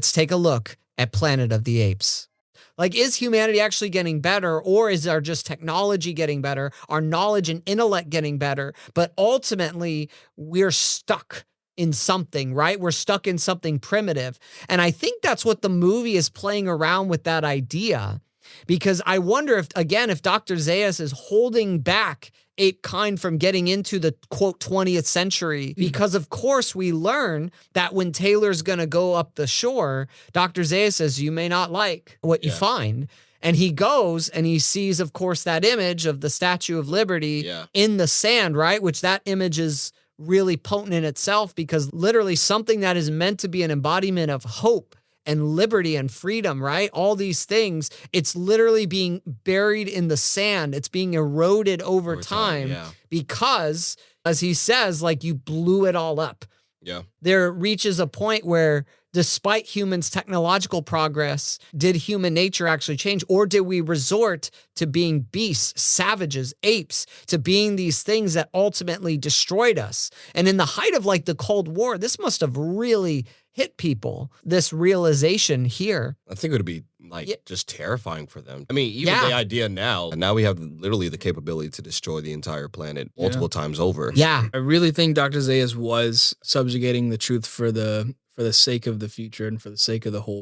Let's take a look at Planet of the Apes. Like, is humanity actually getting better, or is our just technology getting better, our knowledge and intellect getting better? But ultimately, we're stuck in something, right? We're stuck in something primitive. And I think that's what the movie is playing around with, that idea. Because I wonder if, again, if Dr. Zaius is holding back ape kind from getting into the, quote, 20th century, because of course we learn that when Taylor's going to go up the shore, Dr. Zaius says, you may not like what you find. And he goes and he sees, of course, that image of the Statue of Liberty in the sand, right? Which that image is really potent in itself, because literally something that is meant to be an embodiment of hope and liberty and freedom, right? All these things, it's literally being buried in the sand. It's being eroded over time because, as he says, like, you blew it all up. Yeah. There reaches a point where, despite humans' technological progress, did human nature actually change? Or did we resort to being beasts, savages, apes, to being these things that ultimately destroyed us? And in the height of like the Cold War, this must have really hit people, this realization here. I think it would be like just terrifying for them. I mean, even the idea now we have literally the capability to destroy the entire planet multiple times over. Yeah. I really think Dr. Zaius was subjugating the truth for the sake of the future and for the sake of the whole